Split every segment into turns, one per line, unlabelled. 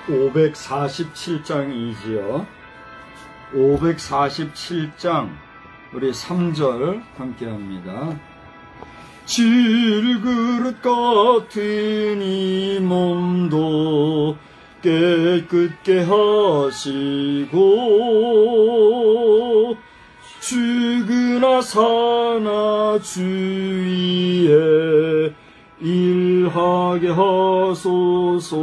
547장이지요. 547장 우리 3절 함께 합니다. 질그릇 같은 이 몸도 깨끗게 하시고 죽으나 사나 주위에 일하게 하소서.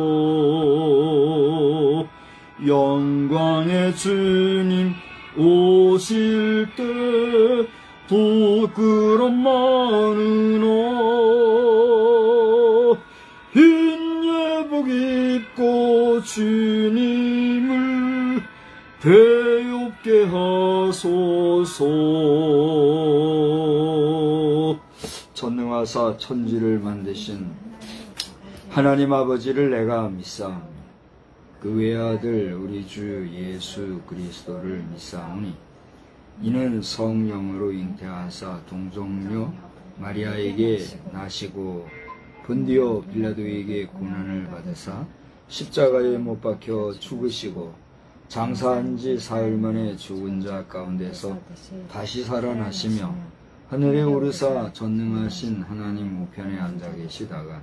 영광의 주님 오실 때 부끄럼 많으나 흰 예복 입고 주님을 배웁게 하소서. 전능하사 천지를 만드신 하나님 아버지를 내가 믿사오니 그 외아들 우리 주 예수 그리스도를 믿사오니 이는 성령으로 잉태하사 동정녀 마리아에게 나시고 본디오 빌라도에게 고난을 받으사 십자가에 못 박혀 죽으시고 장사한 지 사흘 만에 죽은 자 가운데서 다시 살아나시며 하늘에 오르사 전능하신 하나님 우편에 앉아 계시다가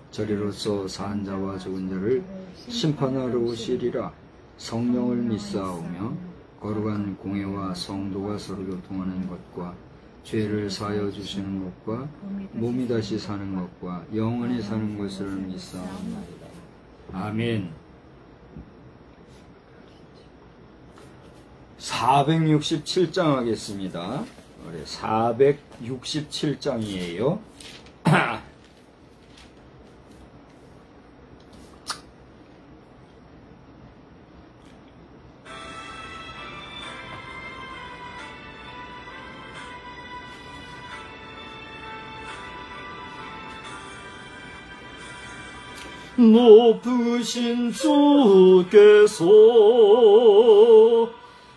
저리로서 산 자와 죽은 자를 심판하러 오시리라. 성령을 믿사오며 거룩한 공회와 성도가 서로 교통하는 것과 죄를 사하여 주시는 것과 몸이 다시 사는 것과 영원히 사는 것을 믿사옵나이다. 아멘. 467장 하겠습니다. 우리 467장이에요. 높으신 주께서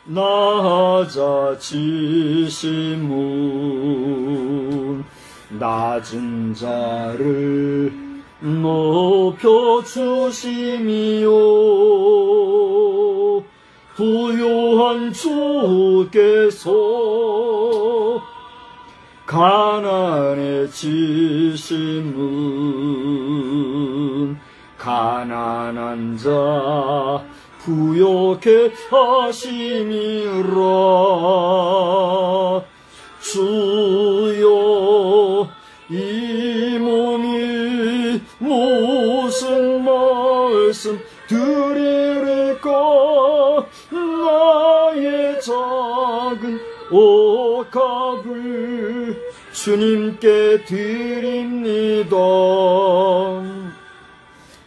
낮아지시문 낮은 자를 높여주시미요 부요한 주께서 가난해지시문 가난한 자 부요케 하시니라. 주여 이 몸이 무슨 말씀 드리리까. 나의 작은 옷값을 주님께 드립니다.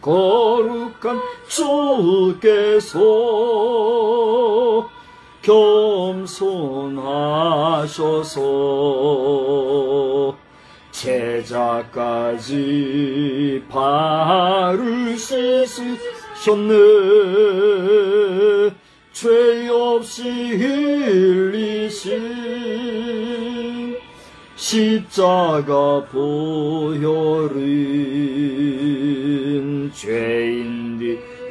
거룩한 주께서 겸손하셔서 제자까지 발을 씻으셨네. 죄 없이 흘리신 십자가 보혈은 죄인들을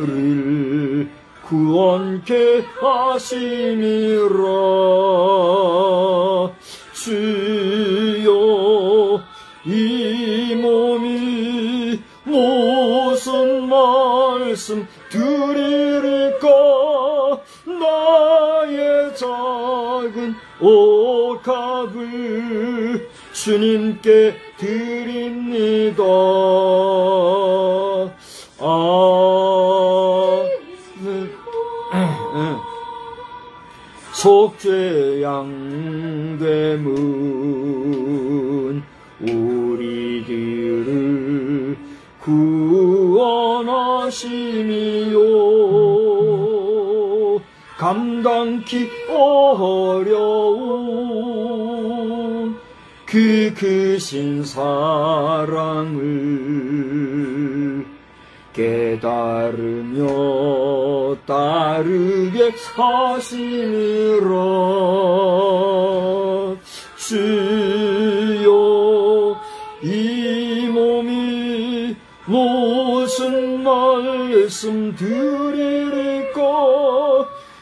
구원케 하시니라. 주여 이 몸이 무슨 말씀 드리리까. 나의 작은 옷값을 주님께 드립니다. 속죄 양되문 우리들을 구원하시미요 감당키 어려운 그 크신 사랑을 깨달으며 따르게 하시니라. 주여 이 몸이 무슨 말씀 드리리까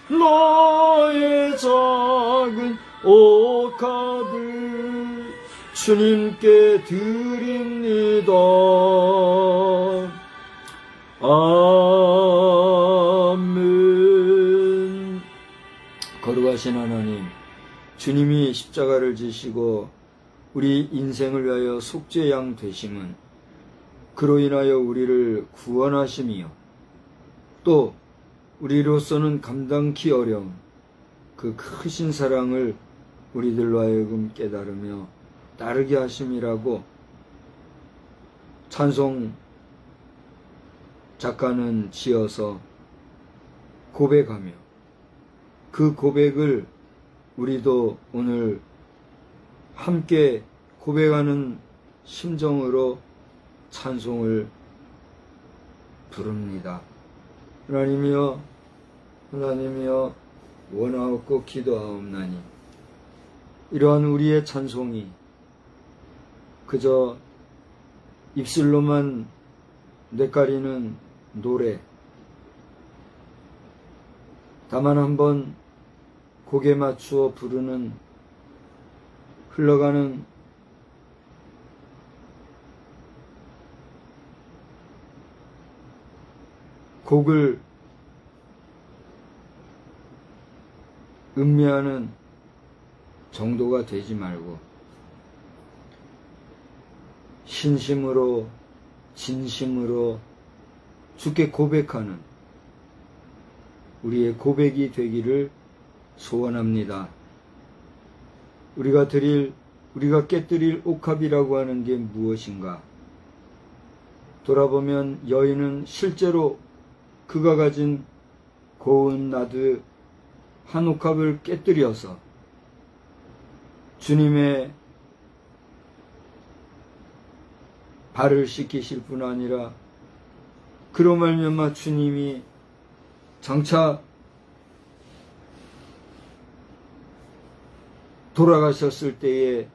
나의 작은 옥합을 주님께 드립니다. 아멘. 거룩하신 하나님, 주님이 십자가를 지시고 우리 인생을 위하여 속죄양 되심은 그로 인하여 우리를 구원하심이요, 또 우리로서는 감당키 어려운 그 크신 사랑을 우리들로 하여금 깨달으며 따르게 하심이라고 찬송 작가는 지어서 고백하며, 그 고백을 우리도 오늘 함께 고백하는 심정으로 찬송을 부릅니다. 하나님이여, 하나님이여, 원하옵고 기도하옵나니 이러한 우리의 찬송이 그저 입술로만 뇌까리는 노래, 다만 한번 곡에 맞추어 부르는 흘러가는 곡을 음미하는 정도가 되지 말고 신심으로 진심으로 주께 고백하는 우리의 고백이 되기를 소원합니다. 우리가 깨뜨릴 옥합이라고 하는 게 무엇인가? 돌아보면 여인은 실제로 그가 가진 고운 나드 한 옥합을 깨뜨려서 주님의 발을 씻기실 뿐 아니라 그로 말미암아 주님이 장차 돌아가셨을 때에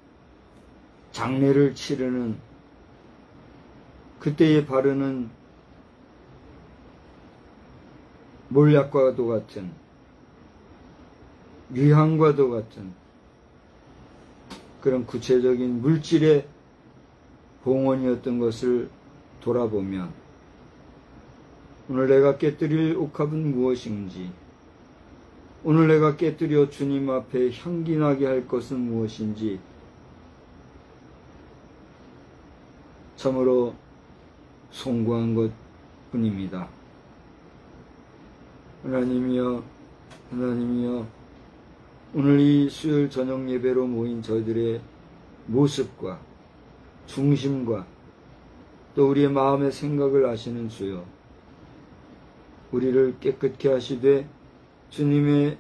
장례를 치르는 그때에 바르는 몰약과도 같은, 유향과도 같은 그런 구체적인 물질의 봉헌이었던 것을 돌아보면 오늘 내가 깨뜨릴 옥합은 무엇인지, 오늘 내가 깨뜨려 주님 앞에 향기나게 할 것은 무엇인지 참으로 송구한 것뿐입니다. 하나님이여, 하나님이여, 오늘 이 수요일 저녁 예배로 모인 저희들의 모습과 중심과 또 우리의 마음의 생각을 아시는 주여, 우리를 깨끗게 하시되 주님의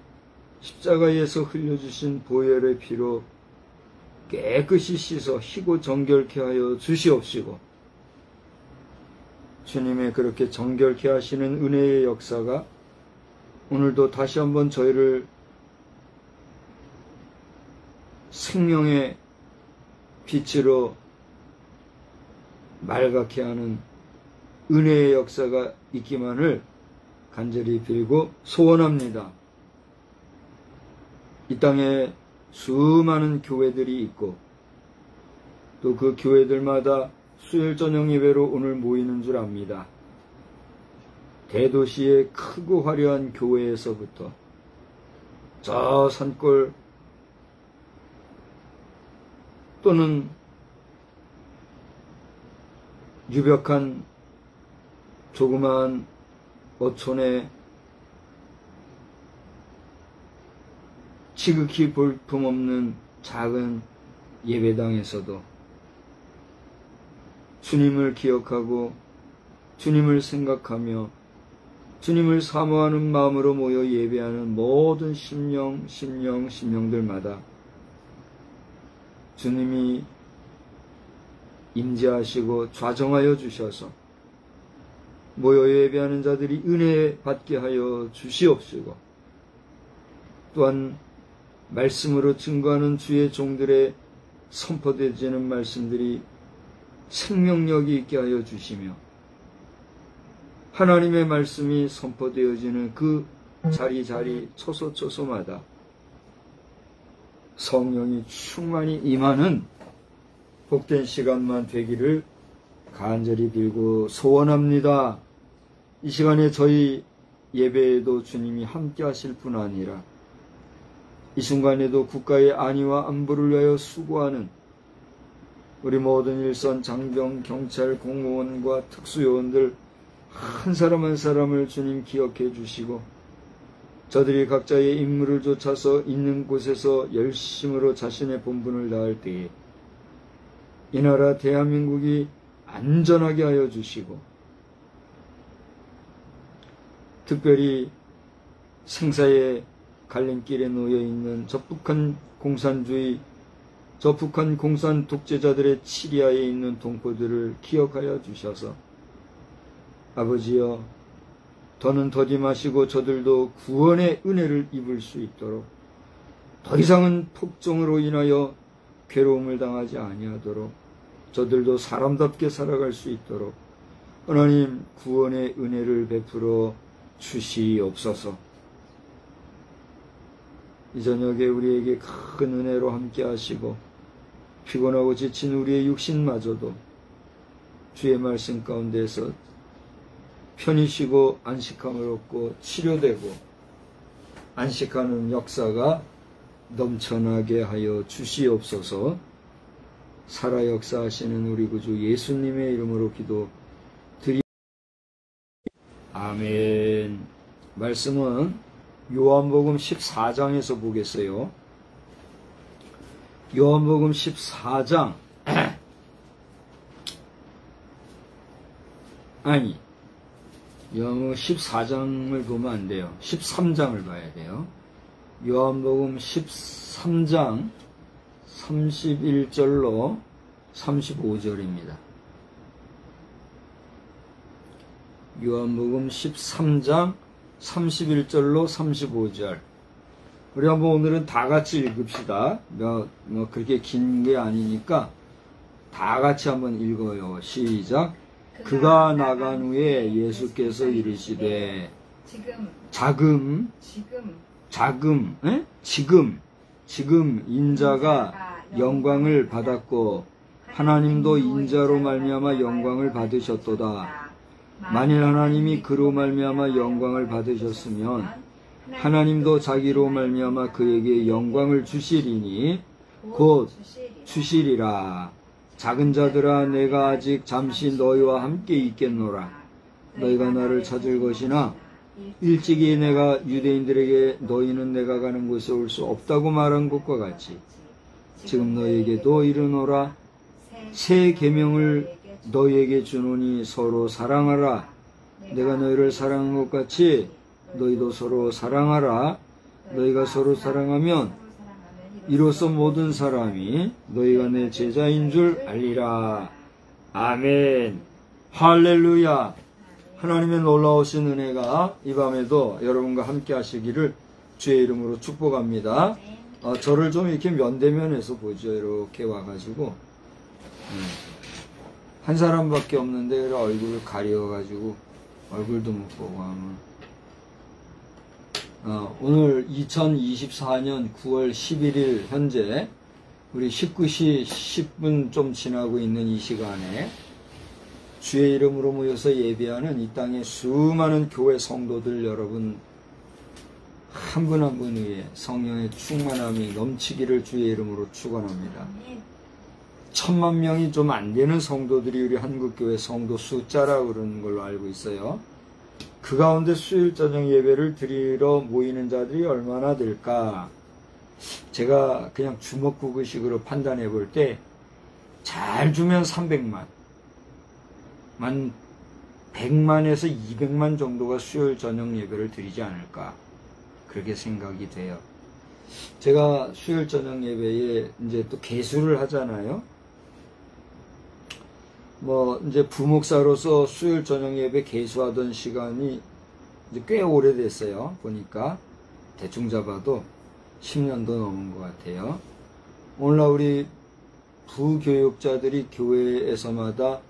십자가에서 흘려주신 보혈의 피로 깨끗이 씻어 희고 정결케 하여 주시옵시고, 주님의 그렇게 정결케 하시는 은혜의 역사가 오늘도 다시 한번 저희를 생명의 빛으로 맑게 하는 은혜의 역사가 있기만을 간절히 빌고 소원합니다. 이 땅에 수많은 교회들이 있고 또 그 교회들마다 수요일 저녁 예배로 오늘 모이는 줄 압니다. 대도시의 크고 화려한 교회에서부터 저 산골 또는 유벽한 조그마한 어촌의 지극히 볼품없는 작은 예배당에서도 주님을 기억하고 주님을 생각하며 주님을 사모하는 마음으로 모여 예배하는 모든 심령들마다 주님이 임재하시고 좌정하여 주셔서 모여 예배하는 자들이 은혜 받게 하여 주시옵시고, 또한 말씀으로 증거하는 주의 종들의 선포되지는 말씀들이 생명력이 있게 하여 주시며 하나님의 말씀이 선포되어지는 그 자리 초소마다 성령이 충만히 임하는 복된 시간만 되기를 간절히 빌고 소원합니다. 이 시간에 저희 예배에도 주님이 함께 하실 뿐 아니라 이 순간에도 국가의 안위와 안보를 위하여 수고하는 우리 모든 일선 장병, 경찰, 공무원과 특수요원들 한 사람 한 사람을 주님 기억해 주시고 저들이 각자의 임무를 좇아서 있는 곳에서 열심으로 자신의 본분을 다할 때에 이 나라 대한민국이 안전하게 하여 주시고 특별히 생사의 갈림길에 놓여 있는 저 북한 공산주의, 저 북한 공산 독재자들의 치리하에 있는 동포들을 기억하여 주셔서 아버지여 더는 더디 마시고 저들도 구원의 은혜를 입을 수 있도록 더 이상은 폭정으로 인하여 괴로움을 당하지 아니하도록 저들도 사람답게 살아갈 수 있도록 하나님 구원의 은혜를 베풀어 주시옵소서. 이 저녁에 우리에게 큰 은혜로 함께 하시고 피곤하고 지친 우리의 육신마저도 주의 말씀 가운데서 편히 쉬고 안식함을 얻고 치료되고 안식하는 역사가 넘쳐나게 하여 주시옵소서. 살아 역사하시는 우리 구주 예수님의 이름으로 기도드리. 아멘. 말씀은 요한복음 14장에서 보겠어요. 요한복음 14장 아니 요한복음 14장을 보면 안 돼요. 13장을 봐야 돼요. 요한복음 13장 31절로 35절입니다. 요한복음 13장 31절로 35절. 우리 한번 오늘은 다 같이 읽읍시다. 뭐 그렇게 긴 게 아니니까 다 같이 한번 읽어요. 시작. 그가 나간 후에 예수께서 이르시되 지금 인자가 영광을 받았고 하나님도 인자로 말미암아 영광을 받으셨도다. 만일 하나님이 그로 말미암아 영광을 받으셨으면 하나님도 자기로 말미암아 그에게 영광을 주시리니 곧 주시리라. 작은 자들아 내가 아직 잠시 너희와 함께 있겠노라. 너희가 나를 찾을 것이나 일찍이 내가 유대인들에게 너희는 내가 가는 곳에 올 수 없다고 말한 것과 같이 지금 너희에게도 이르노라. 새 계명을 너희에게 주노니 서로 사랑하라. 내가 너희를 사랑한 것 같이 너희도 서로 사랑하라. 너희가 서로 사랑하면 이로써 모든 사람이 너희가 내 제자인 줄 알리라. 아멘. 할렐루야. 하나님의 놀라우신 은혜가 이 밤에도 여러분과 함께 하시기를 주의 이름으로 축복합니다. 저를 좀 이렇게 면대면에서 보죠. 이렇게 와가지고 한 사람밖에 없는데 얼굴을 가려가지고 얼굴도 못 보고 하면 오늘 2024년 9월 11일 현재 우리 19시 10분 좀 지나고 있는 이 시간에 주의 이름으로 모여서 예배하는 이 땅의 수많은 교회 성도들 여러분 한 분 한 분 위에 성령의 충만함이 넘치기를 주의 이름으로 축원합니다. 1000만 명이 좀 안 되는 성도들이 우리 한국교회 성도 숫자라고 그러는 걸로 알고 있어요. 그 가운데 수요일 저녁 예배를 드리러 모이는 자들이 얼마나 될까? 제가 그냥 주먹구구식으로 판단해 볼 때 잘 주면 300만, 100만에서 200만 정도가 수요일 저녁 예배를 드리지 않을까 그렇게 생각이 돼요. 제가 수요일 저녁 예배에 이제 또 개수를 하잖아요. 이제 부목사로서 수요일 저녁 예배 개수하던 시간이 이제 꽤 오래됐어요. 보니까 대충 잡아도 10년도 넘은 것 같아요. 오늘날 우리 부교육자들이 교회에서마다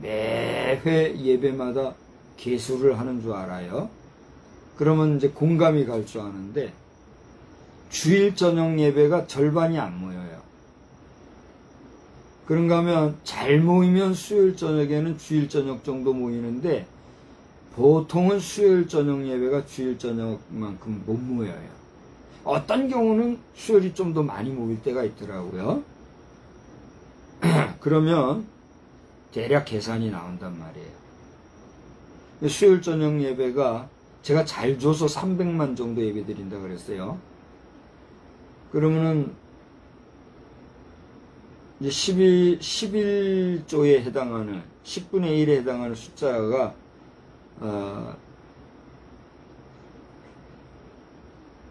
매회 예배마다 개수를 하는 줄 알아요. 그러면 이제 공감이 갈 줄 아는데, 주일 저녁 예배가 절반이 안 모여요. 그런가 하면 잘 모이면 수요일 저녁에는 주일 저녁 정도 모이는데, 보통은 수요일 저녁 예배가 주일 저녁만큼 못 모여요. 어떤 경우는 수요일이 좀 더 많이 모일 때가 있더라고요. 그러면 대략 계산이 나온단 말이에요. 수요일 저녁 예배가 제가 잘 줘서 300만 정도 예배 드린다 그랬어요. 그러면은 이제 11조에 해당하는 10분의 1에 해당하는 숫자가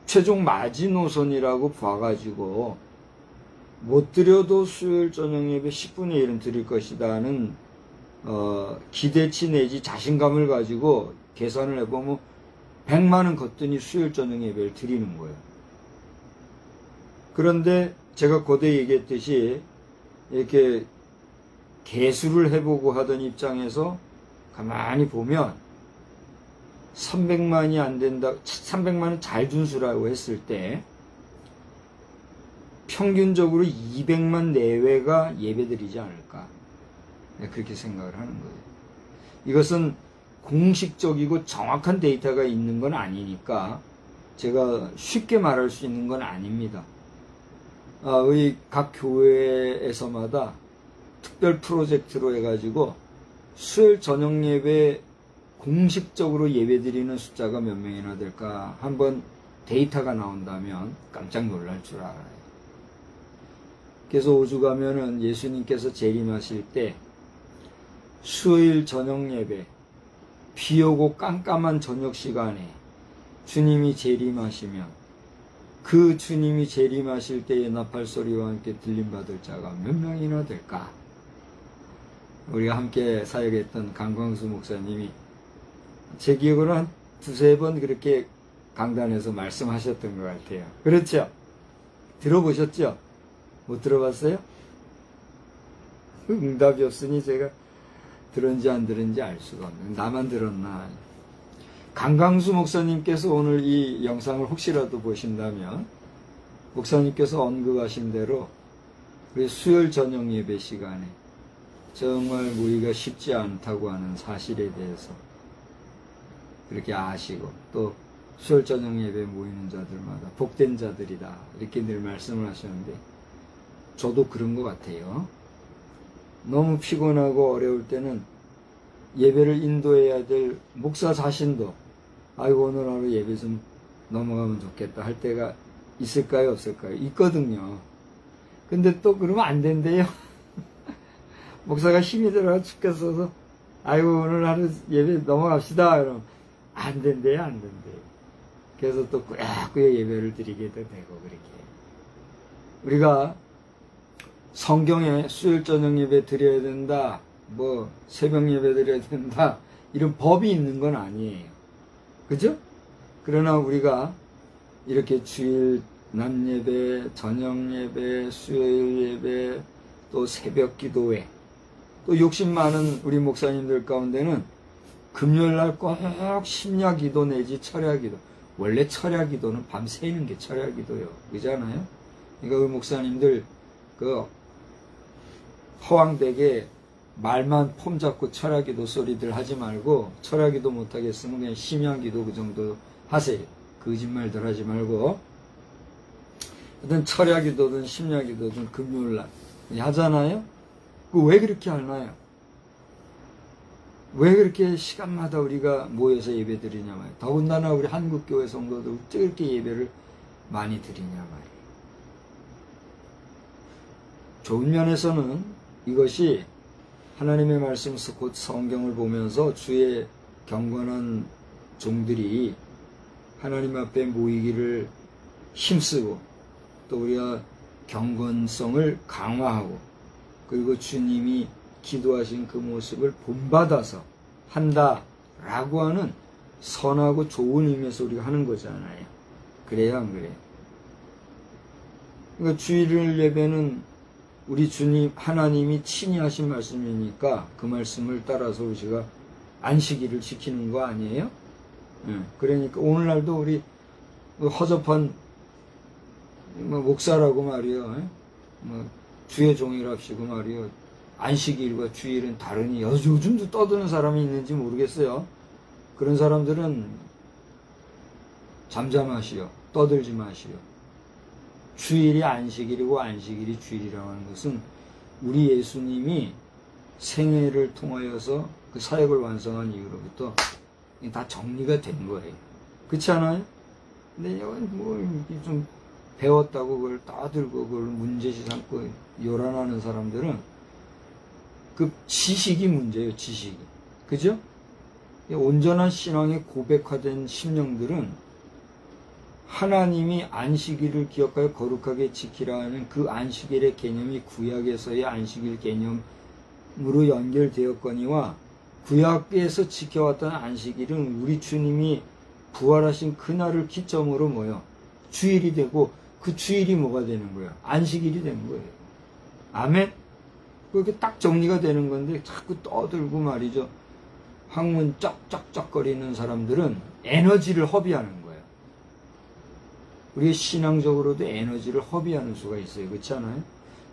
최종 마지노선이라고 봐가지고 못 드려도 수요일 저녁 예배 10분의 1은 드릴 것이다는 기대치 내지 자신감을 가지고 계산을 해보면 100만은 걷더니 수요일 저녁 예배를 드리는 거예요. 그런데 제가 고대 얘기했듯이 이렇게 개수를 해보고 하던 입장에서 가만히 보면 300만이 안 된다, 300만은 잘 준수라고 했을 때 평균적으로 200만 내외가 예배드리지 않을까, 그렇게 생각을 하는 거예요. 이것은 공식적이고 정확한 데이터가 있는 건 아니니까 제가 쉽게 말할 수 있는 건 아닙니다. 우리 각 교회에서마다 특별 프로젝트로 해가지고 수요일 저녁 예배 공식적으로 예배드리는 숫자가 몇 명이나 될까 한번 데이터가 나온다면 깜짝 놀랄 줄 알아요. 그래서 오죽하면은 예수님께서 재림하실 때 수요일 저녁 예배, 비 오고 깜깜한 저녁 시간에 주님이 재림하시면 그 주님이 재림하실 때의 나팔 소리와 함께 들림받을 자가 몇 명이나 될까? 우리가 함께 사역했던 강광수 목사님이 제 기억으로 한 두세 번 그렇게 강단에서 말씀하셨던 것 같아요. 그렇죠? 들어보셨죠? 못 들어봤어요? 응답이 없으니 제가 들었는지 안 들었는지 알 수가 없네. 나만 들었나. 강강수 목사님께서 오늘 이 영상을 혹시라도 보신다면 목사님께서 언급하신 대로 우리 수요일 저녁 예배 시간에 정말 모이기가 쉽지 않다고 하는 사실에 대해서 그렇게 아시고, 또 수요일 저녁 예배 모이는 자들마다 복된 자들이다 이렇게 늘 말씀을 하셨는데 저도 그런 것 같아요. 너무 피곤하고 어려울 때는 예배를 인도해야 될 목사 자신도 아이고 오늘 하루 예배 좀 넘어가면 좋겠다 할 때가 있을까요 없을까요? 있거든요. 근데 또 그러면 안 된대요. 목사가 힘이 들어가 죽겠어서 아이고 오늘 하루 예배 넘어갑시다 그러면 안 된대요. 안 된대요. 그래서 또 꾸역꾸역 예배를 드리게도 되고 그렇게. 우리가 성경에 수요일 저녁 예배 드려야 된다, 뭐 새벽 예배 드려야 된다 이런 법이 있는 건 아니에요. 그죠? 그러나 우리가 이렇게 주일 낮 예배, 저녁 예배, 수요일 예배, 또 새벽 기도회, 또 욕심 많은 우리 목사님들 가운데는 금요일날 꼭 심야 기도 내지 철야 기도. 원래 철야 기도는 밤 새는 게 철야 기도요. 그잖아요? 그러니까 우리 목사님들 그 허황되게 말만 폼 잡고 철야 기도 소리들 하지 말고, 철야 기도 못하겠으면 그냥 심야 기도 그 정도 하세요. 거짓말들 하지 말고. 하여튼 철야 기도든 심야 기도든 금요일날 하잖아요? 그 왜 그렇게 하나요? 왜 그렇게 시간마다 우리가 모여서 예배 드리냐 말이에요. 더군다나 우리 한국교회 성도들 어떻게 이렇게 예배를 많이 드리냐 말이에요. 좋은 면에서는 이것이 하나님의 말씀, 곧 성경을 보면서 주의 경건한 종들이 하나님 앞에 모이기를 힘쓰고, 또 우리가 경건성을 강화하고, 그리고 주님이 기도하신 그 모습을 본받아서 한다라고 하는 선하고 좋은 의미에서 우리가 하는 거잖아요. 그래야 안 그래요? 그러니까 주일 예배는 우리 주님 하나님이 친히 하신 말씀이니까 그 말씀을 따라서 우리가 안식일을 지키는 거 아니에요? 그러니까 오늘날도 우리 허접한 목사라고 말이요, 주의 종이랍시고 말이요, 안식일과 주일은 다르니 요즘도 떠드는 사람이 있는지 모르겠어요. 그런 사람들은 잠잠하시오. 떠들지 마시오. 주일이 안식일이고 안식일이 주일이라고 하는 것은 우리 예수님이 생애를 통하여서 그 사역을 완성한 이후로부터 다 정리가 된 거예요. 그렇지 않아요? 근데 좀 배웠다고 그걸 떠들고 그걸 문제시 삼고 요란하는 사람들은 그 지식이 문제예요. 지식이. 그죠? 온전한 신앙에 고백화된 심령들은 하나님이 안식일을 기억하여 거룩하게 지키라는 그 안식일의 개념이 구약에서의 안식일 개념으로 연결되었거니와 구약에서 지켜왔던 안식일은 우리 주님이 부활하신 그날을 기점으로 뭐요? 주일이 되고 그 주일이 뭐가 되는 거예요? 안식일이 되는 거예요. 아멘? 그렇게 딱 정리가 되는 건데 자꾸 떠들고 말이죠. 학문 쩍쩍쩍거리는 사람들은 에너지를 허비하는 거예요. 우리 신앙적으로도 에너지를 허비하는 수가 있어요. 그렇지 않아요?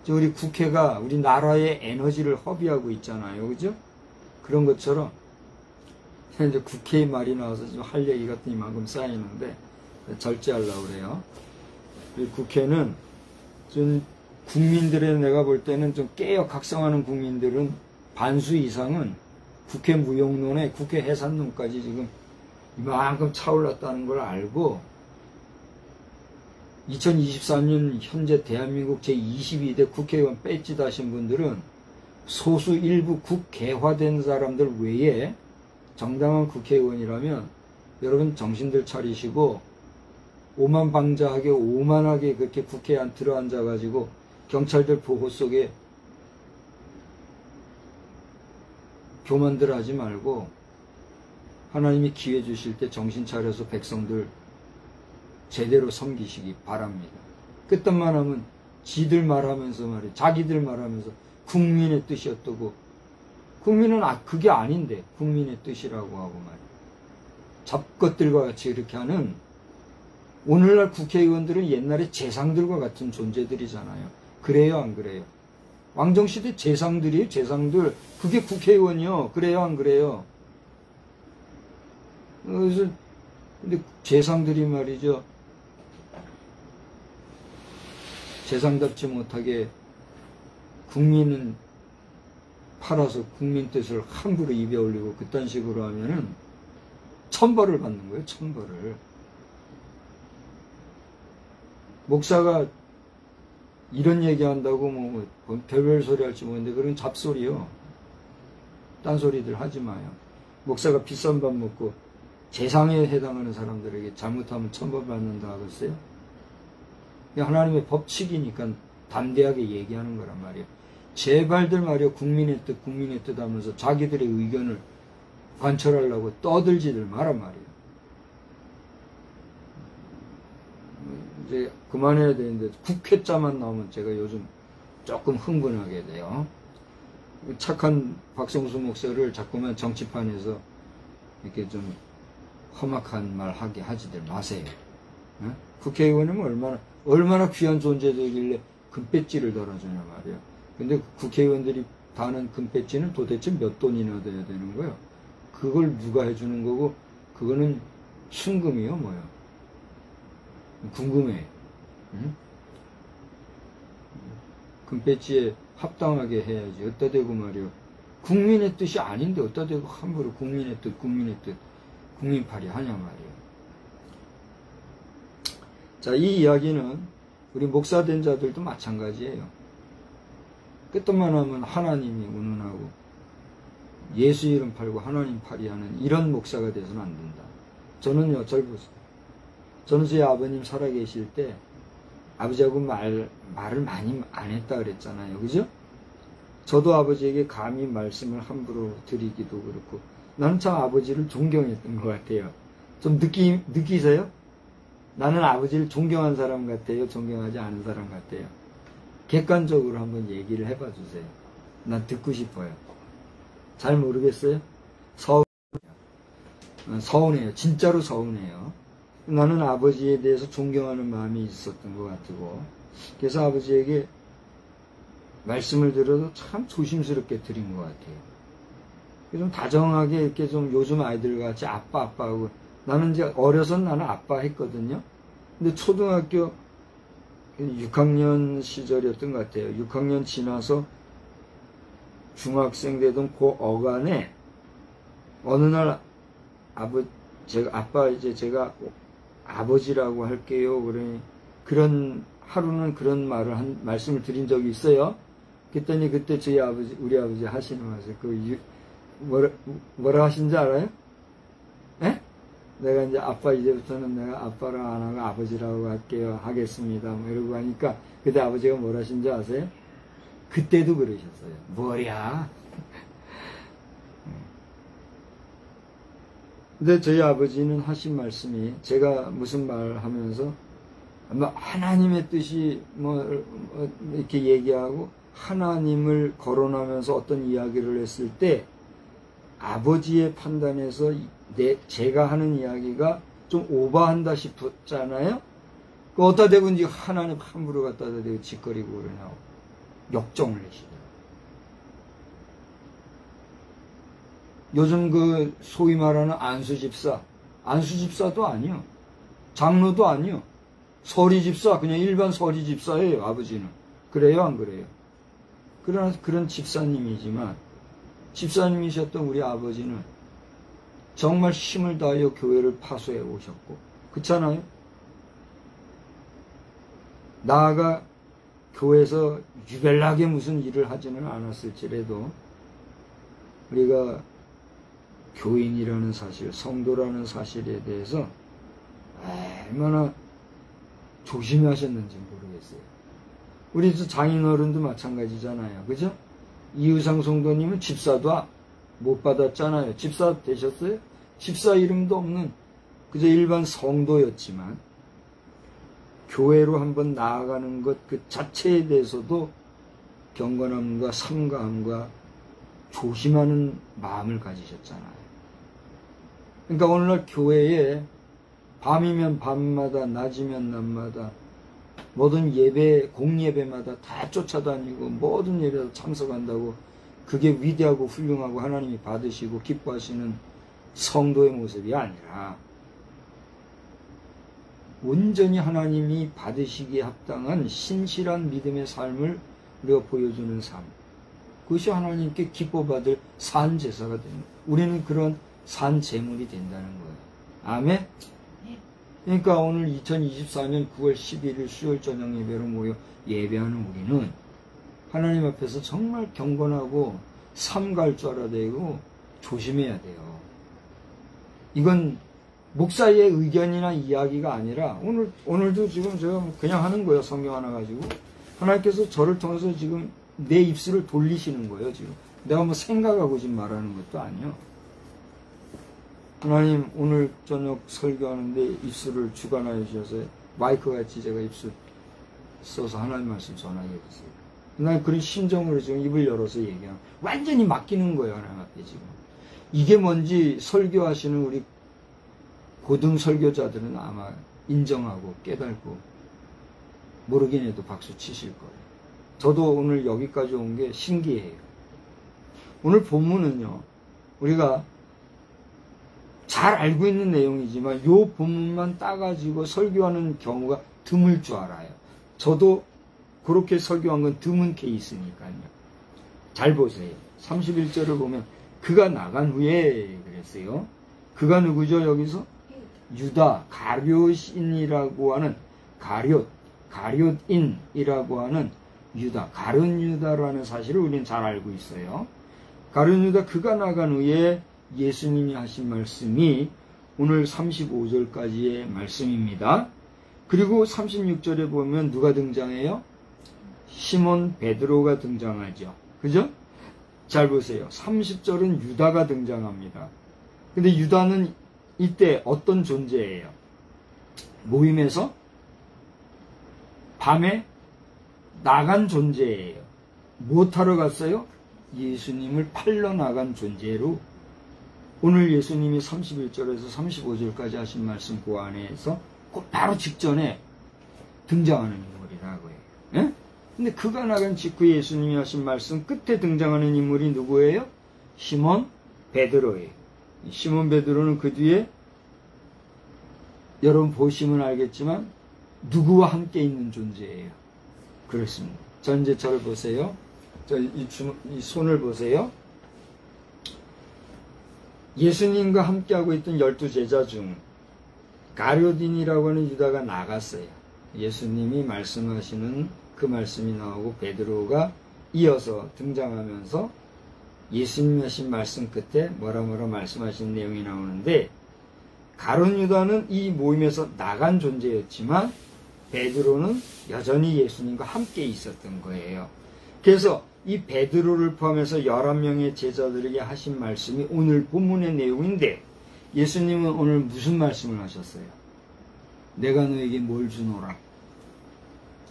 우리 국회가 우리 나라의 에너지를 허비하고 있잖아요. 그죠? 그런 것처럼 이제 국회의 말이 나와서 좀 할 얘기가 이만큼 쌓이는데 절제하려고 그래요. 이 국회는 좀 국민들의, 내가 볼 때는 좀 깨어각성하는 국민들은 반수 이상은 국회 무용론에 국회 해산론까지 지금 이만큼 차올랐다는 걸 알고 2024년 현재 대한민국 제22대 국회의원 배지 다신 분들은 소수 일부 국개화된 사람들 외에 정당한 국회의원이라면 여러분 정신들 차리시고 오만방자하게 오만하게 그렇게 국회에 안 들어앉아가지고 경찰들 보호 속에 교만들 하지 말고 하나님이 기회 주실 때 정신 차려서 백성들 제대로 섬기시기 바랍니다. 그딴만 하면 지들 말하면서 말이에요. 자기들 말하면서 국민의 뜻이 어떠고, 국민은 그게 아닌데 국민의 뜻이라고 하고 말이에요. 잡것들과 같이 이렇게 하는, 오늘날 국회의원들은 옛날에 재상들과 같은 존재들이잖아요. 그래요, 안 그래요? 왕정시대 재상들이에요, 재상들. 그게 국회의원이요. 그래요, 안 그래요? 그래서, 근데 재상들이 말이죠. 재상답지 못하게 국민은 팔아서 국민 뜻을 함부로 입에 올리고 그딴 식으로 하면은 천벌을 받는 거예요, 천벌을. 목사가 이런 얘기한다고 뭐 별별 소리 할지 모르는데 그건 잡소리요. 딴소리들 하지 마요. 목사가 비싼 밥 먹고 재상에 해당하는 사람들에게 잘못하면 천벌받는다 하겠어요? 하나님의 법칙이니까 담대하게 얘기하는 거란 말이에요. 제발들 말이요, 국민의 뜻 하면서 자기들의 의견을 관철하려고 떠들지들 마란 말이에요. 이제 그만해야 되는데 국회자만 나오면 제가 요즘 조금 흥분하게 돼요. 착한 박성수 목사를 자꾸만 정치판에서 이렇게 좀 험악한 말 하게 하지들 마세요. 어? 국회의원이면 얼마나 귀한 존재들이길래 금배지를 달아주냐 말이에요. 근데 국회의원들이 다는 금배지는 도대체 몇 돈이나 돼야 되는 거예요. 그걸 누가 해주는 거고, 그거는 순금이요, 뭐요? 궁금해. 응? 금배지에 합당하게 해야지. 어디다 대고 말이요. 국민의 뜻이 아닌데 어디다 대고 함부로 국민의 뜻, 국민팔이 하냐 말이에요. 자, 이 이야기는 우리 목사된 자들도 마찬가지예요. 끝만 하면 하나님이 운운하고 예수 이름 팔고 하나님 팔이 하는 이런 목사가 돼서는 안 된다. 저는요, 절 보세요. 저는 제 아버님 살아계실 때 아버지하고 말을 많이 안 했다 그랬잖아요. 그죠? 저도 아버지에게 감히 말씀을 함부로 드리기도 그렇고, 나는 참 아버지를 존경했던 것 같아요. 좀 느끼세요? 나는 아버지를 존경한 사람 같아요? 존경하지 않은 사람 같아요? 객관적으로 한번 얘기를 해봐 주세요. 난 듣고 싶어요. 잘 모르겠어요? 서운해요. 진짜로 서운해요. 나는 아버지에 대해서 존경하는 마음이 있었던 것 같고, 그래서 아버지에게 말씀을 들어도 참 조심스럽게 드린 것 같아요. 좀 다정하게 이렇게 좀 요즘 아이들 같이 아빠 하고, 나는 이제 어려서 나는 아빠 했거든요. 근데 초등학교 6학년 시절이었던 것 같아요. 6학년 지나서 중학생 되던 그 어간에 어느 날 제가 아버지라고 할게요. 그러니 그런 하루는 그런 말씀을 드린 적이 있어요. 그랬더니 그때 우리 아버지 하시는 말씀, 뭐라 하신지 알아요? 예? 내가 이제 이제부터는 내가 아빠랑 안 하고 아버지라고 하겠습니다. 뭐 이러고 하니까, 그때 아버지가 뭐라 하신지 아세요? 그때도 그러셨어요. 뭐야? 근데 저희 아버지는 하신 말씀이, 제가 무슨 말 하면서, 하나님의 뜻이 이렇게 얘기하고, 하나님을 거론하면서 어떤 이야기를 했을 때, 아버지의 판단에서 제가 하는 이야기가 좀 오버한다 싶었잖아요? 어디다 대고 이제 하나님 함부로 갖다 대고 짓거리고 그러냐고 역정을 내시더라고요. 요즘 소위 말하는 안수집사도 아니요. 장로도 아니요. 서리집사, 그냥 일반 서리집사예요, 아버지는. 그래요, 안 그래요? 그런 집사님이지만, 집사님이셨던 우리 아버지는 정말 힘을 다하여 교회를 파수해 오셨고, 그렇잖아요? 나아가 교회에서 유별나게 무슨 일을 하지는 않았을지라도 우리가 교인이라는 사실, 성도라는 사실에 대해서 얼마나 조심히 하셨는지 모르겠어요. 우리 장인어른도 마찬가지잖아요. 그죠? 이유상 성도님은 집사도 못 받았잖아요. 집사 되셨어요? 집사 이름도 없는 그저 일반 성도였지만 교회로 한번 나아가는 것 그 자체에 대해서도 경건함과 삼가함과 조심하는 마음을 가지셨잖아요. 그러니까 오늘날 교회에 밤이면 밤마다 낮이면 낮마다 모든 예배, 공예배마다 다 쫓아다니고 모든 예배에 참석한다고 그게 위대하고 훌륭하고 하나님이 받으시고 기뻐하시는 성도의 모습이 아니라 온전히 하나님이 받으시기에 합당한 신실한 믿음의 삶을 우리가 보여주는 삶. 그것이 하나님께 기뻐받을 산 제사가 됩니다. 우리는 그런 산 제물이 된다는 거예요. 아멘? 그러니까 오늘 2024년 9월 11일 수요일 저녁 예배로 모여 예배하는 우리는 하나님 앞에서 정말 경건하고 삼가할 줄 알아야 되고 조심해야 돼요. 이건 목사의 의견이나 이야기가 아니라 오늘도 지금 제가 그냥 하는 거예요. 성경 하나 가지고. 하나님께서 저를 통해서 지금 내 입술을 돌리시는 거예요. 지금 내가 뭐 생각하고 지금 말하는 것도 아니에요. 하나님 오늘 저녁 설교하는데 입술을 주관하여 주셔서 마이크 같이 제가 입술 써서 하나님 말씀 전하게 해주세요. 난 그런 심정으로 지금 입을 열어서 얘기하는, 완전히 맡기는 거예요. 하나님 앞에 지금. 이게 뭔지 설교하시는 우리 고등 설교자들은 아마 인정하고 깨닫고 모르긴 해도 박수 치실 거예요. 저도 오늘 여기까지 온 게 신기해요. 오늘 본문은요, 우리가 잘 알고 있는 내용이지만 요 본문만 따가지고 설교하는 경우가 드물 줄 알아요. 저도 그렇게 설교한 건 드문 케이스니까요. 잘 보세요. 31절을 보면 그가 나간 후에 그랬어요. 그가 누구죠? 여기서 유다 가룟인이라고 하는 가룟인이라고 하는 유다, 가룟 유다라는 사실을 우리는 잘 알고 있어요. 가룟 유다, 그가 나간 후에 예수님이 하신 말씀이 오늘 35절까지의 말씀입니다. 그리고 36절에 보면 누가 등장해요? 시몬 베드로가 등장하죠. 그죠? 잘 보세요. 30절은 유다가 등장합니다. 근데 유다는 이때 어떤 존재예요? 모임에서 밤에 나간 존재예요. 무엇하러 갔어요? 예수님을 팔러 나간 존재로 오늘 예수님이 31절에서 35절까지 하신 말씀 그 안에서 바로 직전에 등장하는 인물이라고 해요. 예? 근데 그가 나간 직후에 예수님이 하신 말씀 끝에 등장하는 인물이 누구예요? 시몬 베드로예요. 시몬 베드로는 그 뒤에 여러분 보시면 알겠지만 누구와 함께 있는 존재예요. 그렇습니다. 전제 저를 보세요. 이 손을 보세요. 예수님과 함께하고 있던 12제자 중 가룟딘이라고 하는 유다가 나갔어요. 예수님이 말씀하시는 그 말씀이 나오고 베드로가 이어서 등장하면서 예수님이 하신 말씀 끝에 뭐라 말씀하신 내용이 나오는데, 가룟 유다는 이 모임에서 나간 존재였지만 베드로는 여전히 예수님과 함께 있었던 거예요. 그래서 이 베드로를 포함해서 11명의 제자들에게 하신 말씀이 오늘 본문의 내용인데, 예수님은 오늘 무슨 말씀을 하셨어요? 내가 너에게 뭘 주노라?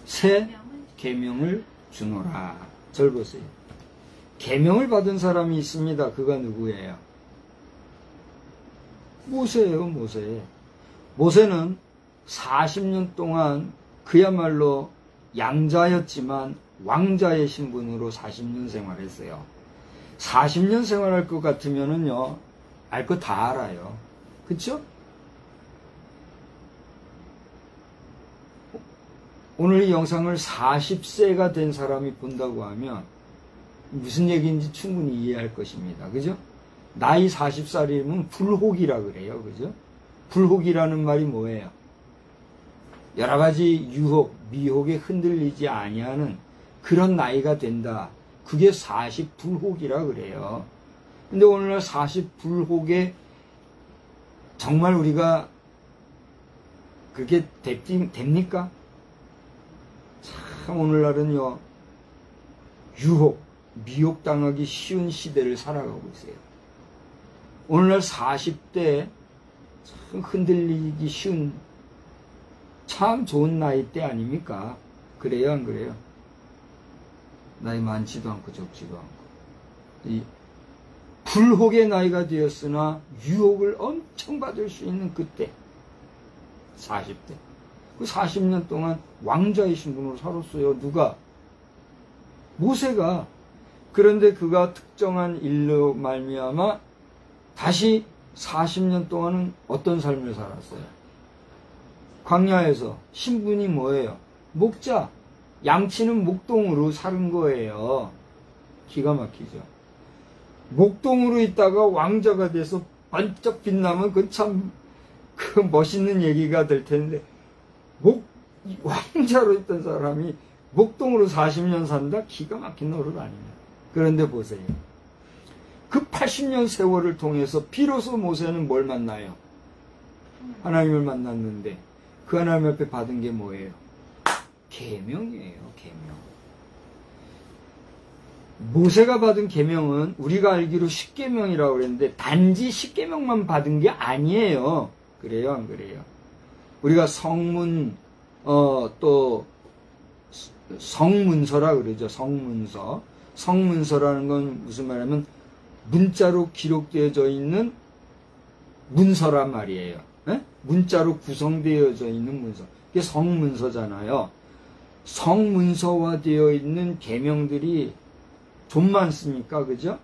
새 계명을 주노라. 절 보세요. 계명을 받은 사람이 있습니다. 그가 누구예요? 모세예요, 모세. 모세는 40년 동안 그야말로 양자였지만 왕자의 신분으로 40년 생활했어요. 40년 생활할 것 같으면은요, 알 거 다 알아요. 그쵸? 오늘 이 영상을 40세가 된 사람이 본다고 하면 무슨 얘기인지 충분히 이해할 것입니다. 그죠? 나이 40살이면 불혹이라 그래요. 그죠? 불혹이라는 말이 뭐예요? 여러 가지 유혹, 미혹에 흔들리지 아니하는 그런 나이가 된다. 그게 40불혹이라 그래요. 근데 오늘날 40불혹에 정말 우리가 그게 됩니까? 참 오늘날은요, 유혹, 미혹당하기 쉬운 시대를 살아가고 있어요. 오늘날 40대 참 흔들리기 쉬운 참 좋은 나이대 아닙니까? 그래요, 안 그래요? 나이 많지도 않고 적지도 않고. 이 불혹의 나이가 되었으나 유혹을 엄청 받을 수 있는 그때 40대. 그 40년 동안 왕자의 신분으로 살았어요. 누가? 모세가. 그런데 그가 특정한 일로 말미암아 다시 40년 동안은 어떤 삶을 살았어요? 광야에서. 신분이 뭐예요? 목자. 양치는 목동으로 사는 거예요. 기가 막히죠. 목동으로 있다가 왕자가 돼서 번쩍 빛나면 그 참 그 멋있는 얘기가 될 텐데, 왕자로 있던 사람이 목동으로 40년 산다? 기가 막힌 노릇 아닙니다. 그런데 보세요. 그 80년 세월을 통해서 비로소 모세는 뭘 만나요? 하나님을 만났는데 그 하나님 앞에 받은 게 뭐예요? 계명이에요. 계명. 모세가 받은 계명은 우리가 알기로 10계명이라고 그랬는데 단지 10계명만 받은 게 아니에요. 그래요, 안 그래요? 우리가 성문, 또 성문서라 그러죠. 성문서. 성문서라는 건 무슨 말이냐면 문자로 기록되어져 있는 문서란 말이에요. 네? 문자로 구성되어져 있는 문서. 그게 성문서잖아요. 성문서화되어 있는 계명들이 좀 많습니까? 그죠?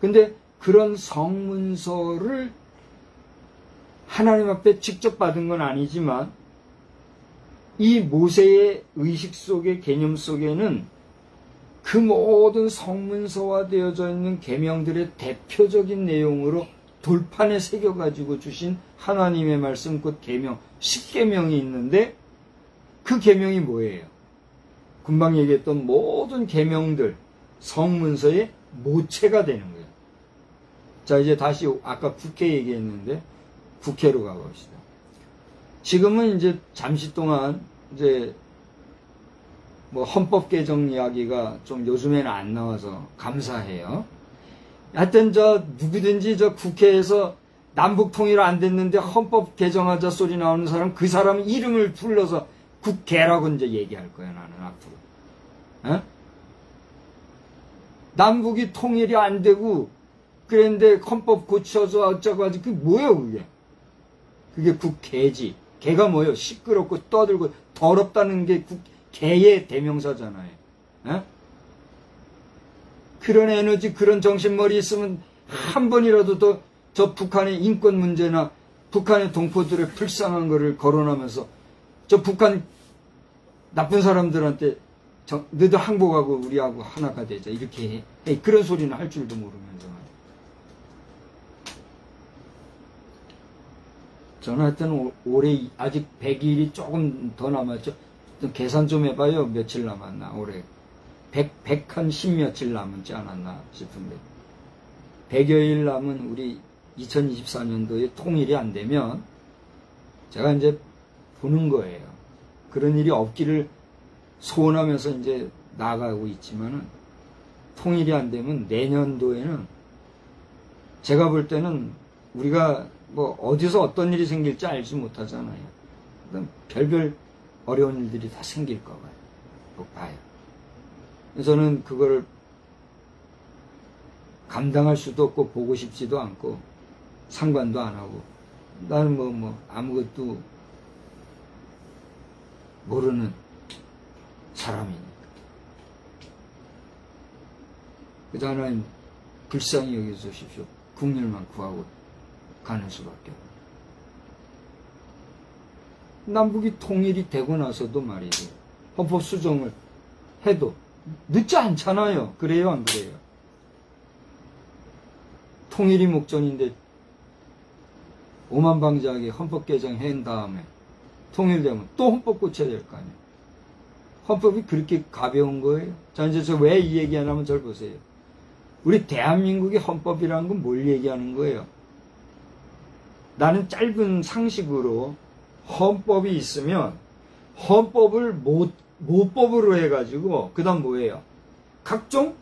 근데 그런 성문서를 하나님 앞에 직접 받은 건 아니지만 이 모세의 의식 속의 개념 속에는 그 모든 성문서화되어져 있는 계명들의 대표적인 내용으로 돌판에 새겨가지고 주신 하나님의 말씀, 곧 계명, 10계명이 있는데 그 계명이 뭐예요? 금방 얘기했던 모든 계명들, 성문서의 모체가 되는 거예요. 자, 이제 다시 아까 국회 얘기했는데 국회로 가봅시다. 지금은 이제 잠시 동안 이제 뭐 헌법 개정 이야기가 좀 요즘에는 안 나와서 감사해요. 하여튼 누구든지 국회에서 남북 통일 안 됐는데 헌법 개정하자 소리 나오는 사람, 그 사람 이름을 불러서 국회라고 이제 얘기할 거예요, 나는 앞으로. 에? 남북이 통일이 안 되고 그런데 헌법 고쳐서 어쩌고 하지. 그게 뭐예요, 그게? 그게 국개지. 개가 뭐예요? 시끄럽고 떠들고 더럽다는 게 개의 대명사잖아요. 에? 그런 에너지, 그런 정신머리 있으면 한 번이라도 더 저 북한의 인권 문제나 북한의 동포들의 불쌍한 거를 거론하면서 저 북한 나쁜 사람들한테 너도 항복하고 우리하고 하나가 되자 이렇게 해. 그런 소리는 할 줄도 모르면서. 저는 하여튼 올해 아직 100일이 조금 더 남았죠. 계산 좀 해봐요. 며칠 남았나 올해. 100한 10며칠 남지 않았나 싶은데 100여일 남은 우리 2024년도에 통일이 안 되면 제가 이제 보는 거예요. 그런 일이 없기를 소원하면서 이제 나아가고 있지만은 통일이 안 되면 내년도에는 제가 볼 때는 우리가 뭐 어디서 어떤 일이 생길지 알지 못하잖아요. 별별 어려운 일들이 다 생길 거 봐요. 꼭 봐요. 저는 그거를 감당할 수도 없고 보고 싶지도 않고 상관도 안 하고 나는 뭐 아무것도 모르는 사람이니까. 그래서 하나님 불쌍히 여겨주십시오. 국률만 구하고 가는 수밖에 없어요. 남북이 통일이 되고 나서도 말이죠. 헌법 수정을 해도 늦지 않잖아요. 그래요, 안 그래요? 통일이 목전인데 오만방자하게 헌법 개정한 다음에 통일되면 또 헌법 고쳐야 될 거 아니에요. 헌법이 그렇게 가벼운 거예요. 자, 이제 저 왜 이 얘기 하냐면 절 보세요. 우리 대한민국의 헌법이라는 건 뭘 얘기하는 거예요? 나는 짧은 상식으로 헌법이 있으면 헌법을 모법으로 해가지고 그 다음 뭐예요? 각종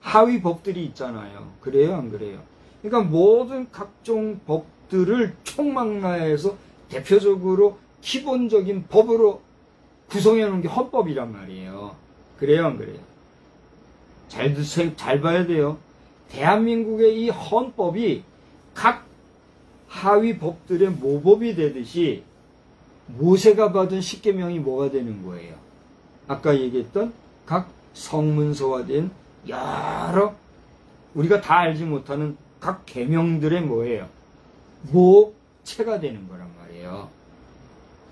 하위 법들이 있잖아요. 그래요, 안 그래요? 그러니까 모든 각종 법들을 총망라해서 대표적으로 기본적인 법으로 구성해 놓은 게 헌법이란 말이에요. 그래요, 안 그래요? 잘 봐야 돼요. 대한민국의 이 헌법이 각 하위 법들의 모법이 되듯이 모세가 받은 십계명이 뭐가 되는 거예요? 아까 얘기했던 각 성문서화된 여러 우리가 다 알지 못하는 각 계명들의 뭐예요? 모체가 되는 거란 말이에요.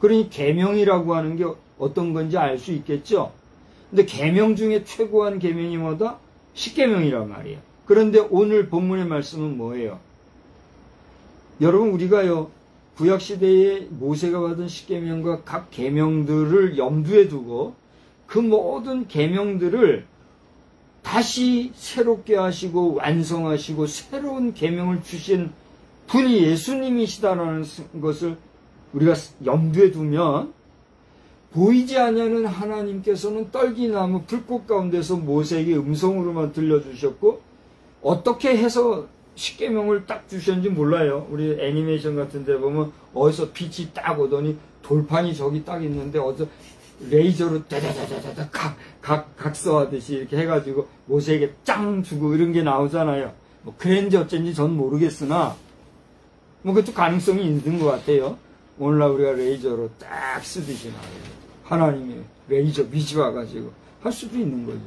그러니 계명이라고 하는 게 어떤 건지 알 수 있겠죠? 근데 계명 중에 최고한 계명이 뭐다? 십계명이란 말이에요. 그런데 오늘 본문의 말씀은 뭐예요? 여러분 우리가요 구약시대에 모세가 받은 십계명과 각 계명들을 염두에 두고 그 모든 계명들을 다시 새롭게 하시고 완성하시고 새로운 계명을 주신 분이 예수님이시다라는 것을 우리가 염두에 두면 보이지 아니하는 하나님께서는 떨기나무 불꽃 가운데서 모세에게 음성으로만 들려주셨고 어떻게 해서 십계명을 딱 주셨는지 몰라요. 우리 애니메이션 같은 데 보면 어디서 빛이 딱 오더니 돌판이 저기 딱 있는데 어디서 레이저로 다다다다다 각서하듯이 이렇게 해가지고 모세에게 짱 주고 이런 게 나오잖아요. 뭐 그랬는지 어쩐지 전 모르겠으나 뭐 그것도 가능성이 있는 것 같아요. 오늘날 우리가 레이저로 딱 쓰듯이 말이에요. 하나님이 레이저 빛이 와가지고 할 수도 있는 거죠.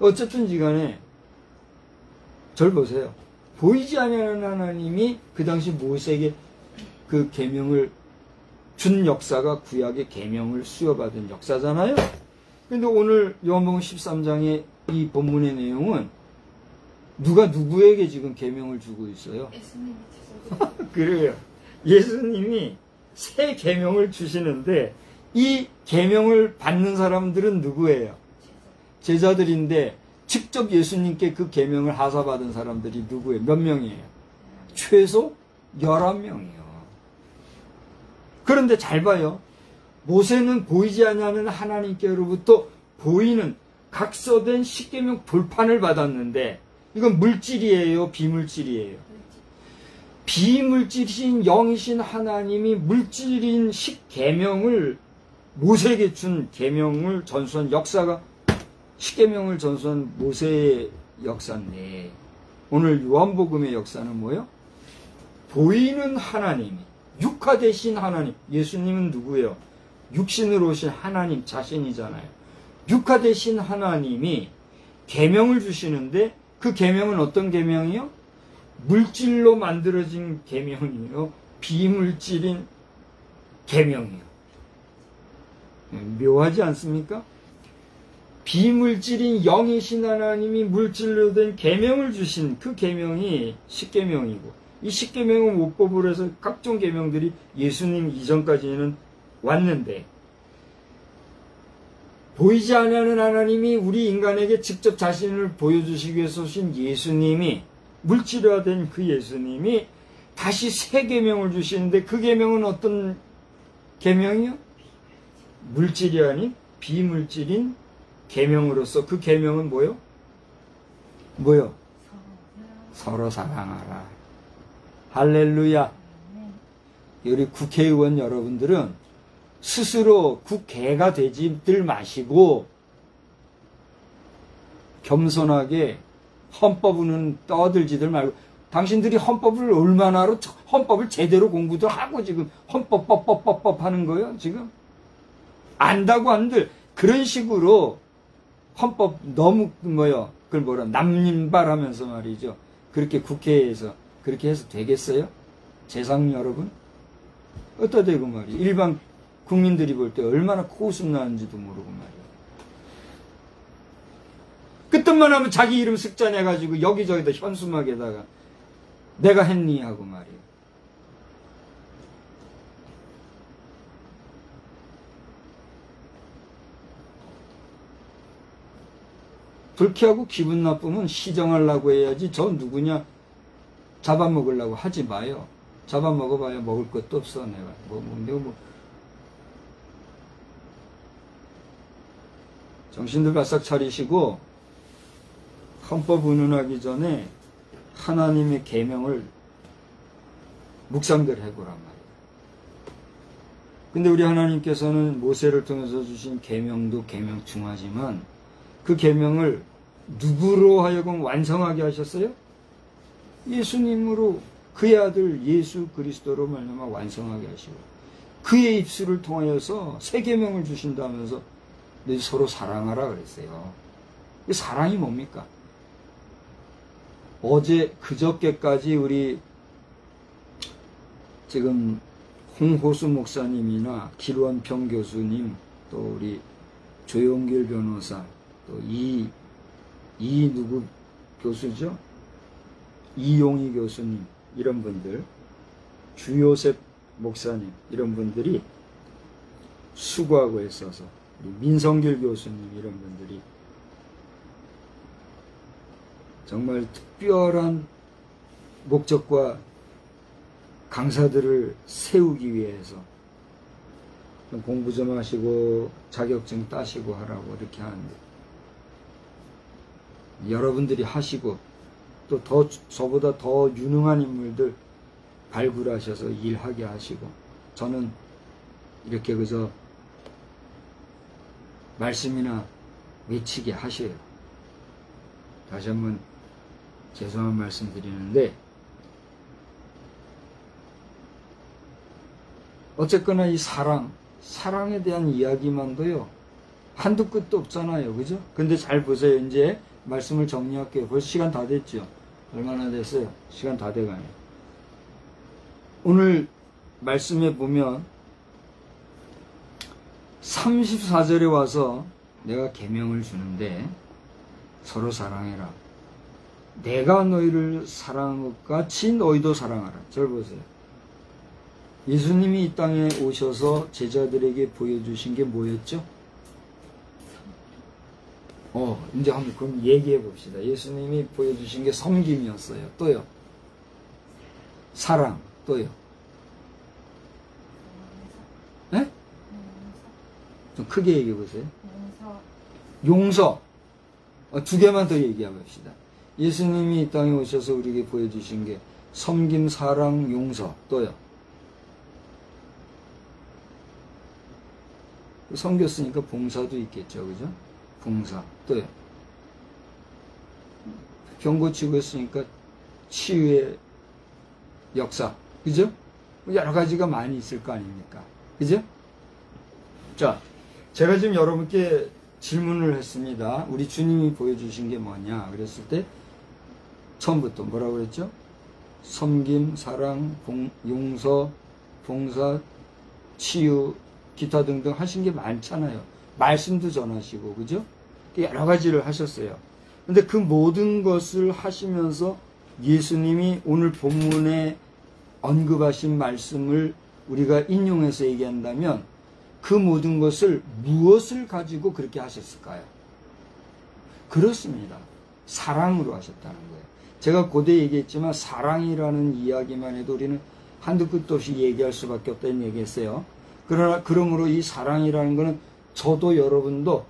어쨌든지 간에 절 보세요. 보이지 않는 하나님이 그 당시 모세에게 그 계명을 준 역사가 구약의 계명을 수여받은 역사잖아요. 근데 오늘 요한복음 13장의 이 본문의 내용은 누가 누구에게 지금 계명을 주고 있어요?
예수님이 주셔서.
그래요. 예수님이 새 계명을 주시는데 이 계명을 받는 사람들은 누구예요? 제자들인데 직접 예수님께 그 계명을 하사받은 사람들이 누구예요? 몇 명이에요? 최소 11명이요. 그런데 잘 봐요. 모세는 보이지 아니하는 하나님께로부터 보이는 각서된 십계명 돌판을 받았는데 이건 물질이에요? 비물질이에요? 비물질이신 영이신 하나님이 물질인 십계명을 모세에게 준 계명을 전수한 역사가 십계명을 전수한 모세의 역사인데 오늘 요한복음의 역사는 뭐예요? 보이는 하나님이, 육화되신 하나님, 예수님은 누구예요? 육신으로 오신 하나님 자신이잖아요. 육화되신 하나님이 계명을 주시는데 그 계명은 어떤 계명이요? 물질로 만들어진 계명이요, 비물질인 계명이요. 묘하지 않습니까? 비물질인 영이신 하나님이 물질로 된 계명을 주신 그 계명이 십계명이고, 이 십계명은 모법으로 해서 각종 계명들이 예수님 이전까지는 왔는데, 보이지 않는 하나님이 우리 인간에게 직접 자신을 보여주시기 위해서 오신 예수님이, 물질화된 그 예수님이 다시 새 계명을 주시는데, 그 계명은 어떤 계명이요? 물질이 아닌 비물질인 계명으로서, 그 계명은 뭐요? 뭐요? 서로 사랑하라. 할렐루야. 우리 국회의원 여러분들은 스스로 국회가 되지들 마시고 겸손하게 헌법은 떠들지들 말고, 당신들이 헌법을 얼마나 알아? 헌법을 제대로 공부도 하고 지금 헌법 하는 거예요 지금? 안다고 한들 그런 식으로 헌법 너무 그걸 뭐라 남님발하면서 말이죠. 그렇게 국회에서 그렇게 해서 되겠어요? 재상 여러분? 어떠 되고 말이에요. 일반 국민들이 볼 때 얼마나 코웃음 나는지도 모르고 말이에요. 그때만 하면 자기 이름 습자내가지고 여기저기다 현수막에다가 내가 했니 하고 말이에요. 불쾌하고 기분 나쁘면 시정하려고 해야지, 저 누구냐 잡아먹으려고 하지 마요. 잡아먹어봐야 먹을 것도 없어. 내가 정신들 바싹 차리시고 헌법 운운하기 전에 하나님의 계명을 묵상들 해보란 말이에요. 근데 우리 하나님께서는 모세를 통해서 주신 계명도 계명 중하지만 그 계명을 누구로 하여금 완성하게 하셨어요? 예수님으로, 그의 아들 예수 그리스도로 말미암아 완성하게 하시고, 그의 입술을 통하여서 새 계명을 주신다면서 서로 사랑하라 그랬어요. 사랑이 뭡니까? 어제 그저께까지 우리 지금 홍호수 목사님이나 길원평 교수님, 또 우리 조용길 변호사, 또 누구 교수죠? 이용희 교수님, 이런 분들, 주요셉 목사님, 이런 분들이 수고하고 있어서, 민성길 교수님, 이런 분들이 정말 특별한 목적과 강사들을 세우기 위해서 공부 좀 하시고 자격증 따시고 하라고 이렇게 하는데, 여러분들이 하시고 또 저보다 더 유능한 인물들 발굴하셔서 일하게 하시고, 저는 이렇게 그저 말씀이나 외치게 하셔요. 다시 한번 죄송한 말씀 드리는데, 어쨌거나 이 사랑에 대한 이야기만도요, 한두 끝도 없잖아요. 그죠? 근데 잘 보세요. 이제 말씀을 정리할게요. 벌써 시간 다 됐죠? 얼마나 됐어요? 시간 다 돼가네요. 오늘 말씀에 보면 34절에 와서 내가 계명을 주는데 서로 사랑해라. 내가 너희를 사랑한 것 같이 너희도 사랑하라. 절 보세요. 예수님이 이 땅에 오셔서 제자들에게 보여주신 게 뭐였죠? 이제 한번 그럼 얘기해 봅시다. 예수님이 보여주신 게 섬김이었어요. 또요? 사랑. 또요? 네? 좀 크게 얘기해 보세요. 용서. 두 개만 더 얘기해 봅시다. 예수님이 이 땅에 오셔서 우리에게 보여주신 게 섬김, 사랑, 용서. 또요? 섬겼으니까 봉사도 있겠죠. 그죠? 봉사. 또요? 병 고치고 했으니까 치유의 역사, 그죠? 여러 가지가 많이 있을 거 아닙니까? 그죠? 자, 제가 지금 여러분께 질문을 했습니다. 우리 주님이 보여주신 게 뭐냐? 그랬을 때, 처음부터 뭐라고 그랬죠? 섬김, 사랑, 용서, 봉사, 치유, 기타 등등 하신 게 많잖아요. 말씀도 전하시고, 그죠? 여러 가지를 하셨어요. 근데 그 모든 것을 하시면서 예수님이 오늘 본문에 언급하신 말씀을 우리가 인용해서 얘기한다면 그 모든 것을 무엇을 가지고 그렇게 하셨을까요? 그렇습니다. 사랑으로 하셨다는 거예요. 제가 고대 얘기했지만 사랑이라는 이야기만 해도 우리는 한두 끝도 없이 얘기할 수밖에 없다는 얘기했어요. 그러므로 이 사랑이라는 것은 저도 여러분도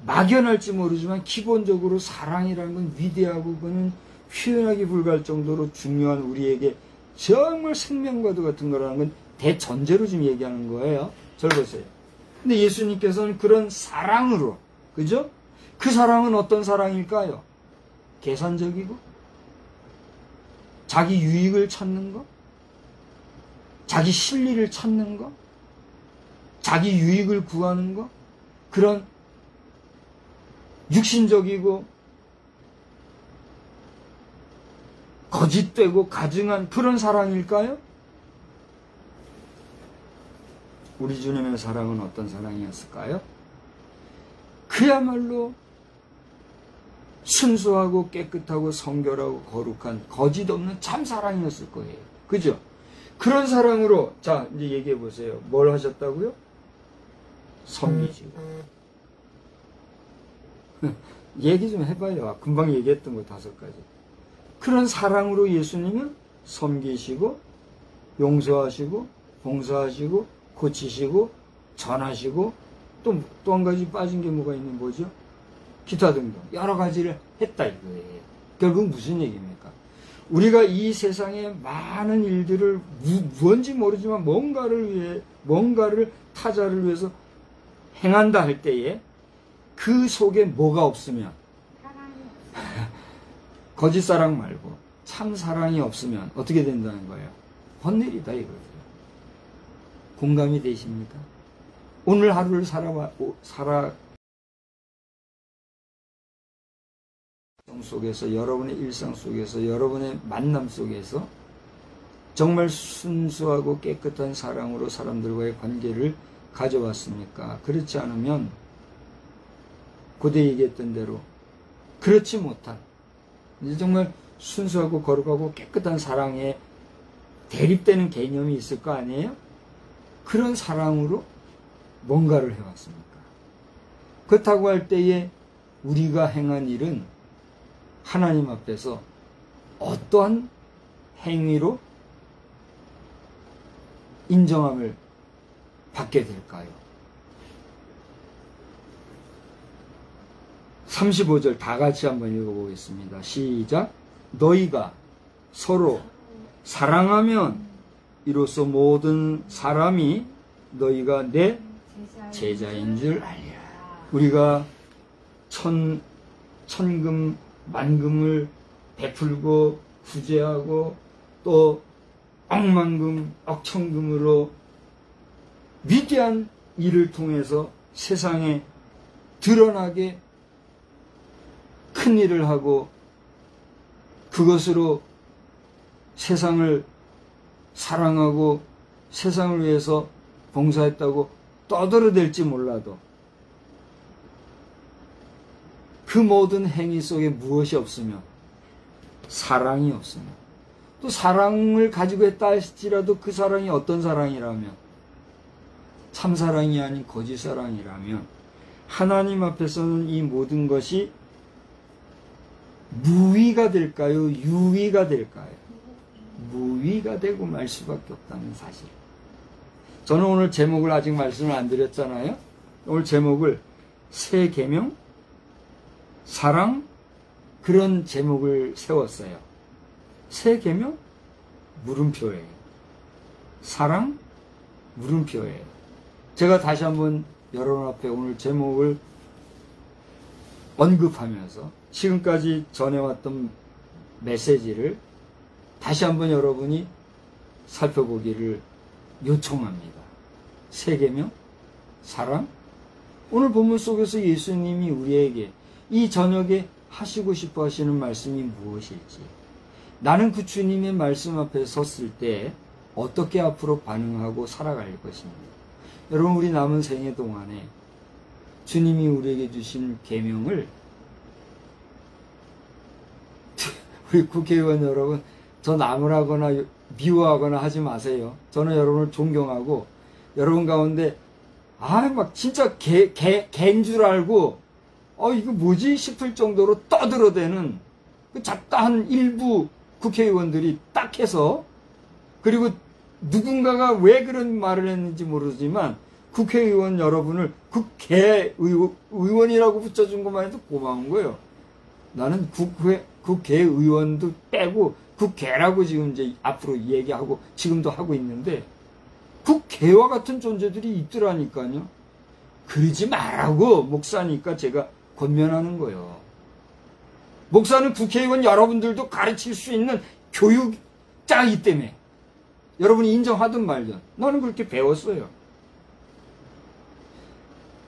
막연할지 모르지만 기본적으로 사랑이라는 건 위대하고 그는 표현하기 불가할 정도로 중요한 우리에게 정말 생명과도 같은 거라는 건 대전제로 지금 얘기하는 거예요. 잘 보세요. 근데 예수님께서는 그런 사랑으로, 그죠? 그 사랑은 어떤 사랑일까요? 계산적이고, 자기 유익을 찾는 거, 자기 실리를 찾는 거, 자기 유익을 구하는 거, 그런 육신적이고 거짓되고 가증한 그런 사랑일까요? 우리 주님의 사랑은 어떤 사랑이었을까요? 그야말로 순수하고 깨끗하고 성결하고 거룩한 거짓 없는 참 사랑이었을 거예요. 그죠? 그런 사랑으로 자 이제 얘기해 보세요. 뭘 하셨다고요? 섬기시고. 얘기 좀 해봐요. 금방 얘기했던 거 5가지. 그런 사랑으로 예수님은 섬기시고 용서하시고 봉사하시고 고치시고 전하시고 또 한 가지 빠진 게 뭐가 있는 거죠? 기타 등등 여러 가지를 했다 이거예요. 결국 무슨 얘기입니까? 우리가 이 세상의 많은 일들을 뭔지 모르지만 뭔가를 타자를 위해서 행한다 할 때에 그 속에 뭐가 없으면 거짓 사랑 말고 참 사랑이 없으면 어떻게 된다는 거예요? 헛일이다 이거예요. 공감이 되십니까? 오늘 하루를 살아 속에서 여러분의 일상 속에서 여러분의 만남 속에서 정말 순수하고 깨끗한 사랑으로 사람들과의 관계를 가져왔습니까? 그렇지 않으면 고대 얘기했던 대로 그렇지 못한 이제 정말 순수하고 거룩하고 깨끗한 사랑에 대립되는 개념이 있을 거 아니에요? 그런 사랑으로 뭔가를 해왔습니까? 그렇다고 할 때에 우리가 행한 일은 하나님 앞에서 어떠한 행위로 인정함을 받게 될까요? 35절 다 같이 한번 읽어보겠습니다. 시작. 너희가 서로 사랑하면 이로써 모든 사람이 너희가 내 제자인 줄 알리라. 우리가 천금 만금을 베풀고 구제하고 또 억만금 억천금으로 위대한 일을 통해서 세상에 드러나게 큰 일을 하고 그것으로 세상을 사랑하고 세상을 위해서 봉사했다고 떠들어댈지 몰라도 그 모든 행위 속에 무엇이 없으면 사랑이 없으면 또 사랑을 가지고 했다 할지라도 그 사랑이 어떤 사랑이라면 참사랑이 아닌 거짓 사랑이라면 하나님 앞에서는 이 모든 것이 무위가 될까요? 유위가 될까요? 무위가 되고 말 수밖에 없다는 사실. 저는 오늘 제목을 아직 말씀을 안 드렸잖아요. 오늘 제목을 새 계명, 사랑, 그런 제목을 세웠어요. 새 계명? 물음표예요. 사랑? 물음표예요. 제가 다시 한번 여러분 앞에 오늘 제목을 언급하면서 지금까지 전해왔던 메시지를 다시 한번 여러분이 살펴보기를 요청합니다. 세계명, 사랑. 오늘 본문 속에서 예수님이 우리에게 이 저녁에 하시고 싶어 하시는 말씀이 무엇일지, 나는 그 주님의 말씀 앞에 섰을 때 어떻게 앞으로 반응하고 살아갈 것인가. 여러분, 우리 남은 생애 동안에 주님이 우리에게 주신 계명을, 우리 국회의원 여러분, 저 나무라거나 미워하거나 하지 마세요. 저는 여러분을 존경하고 여러분 가운데 막 진짜 개인 줄 알고 이거 뭐지 싶을 정도로 떠들어대는 그 잡다한 일부 국회의원들이 딱 해서, 그리고 누군가가 왜 그런 말을 했는지 모르지만 국회의원 여러분을 국회의원이라고 붙여준 것만 해도 고마운 거예요. 나는 국회의원도 빼고 국회라고 지금 이제 앞으로 얘기하고 지금도 하고 있는데, 국회와 같은 존재들이 있더라니까요. 그러지 말라고 목사니까 제가 권면하는 거예요. 목사는 국회의원 여러분들도 가르칠 수 있는 교육자이기 때문에, 여러분이 인정하든 말든 나는 그렇게 배웠어요.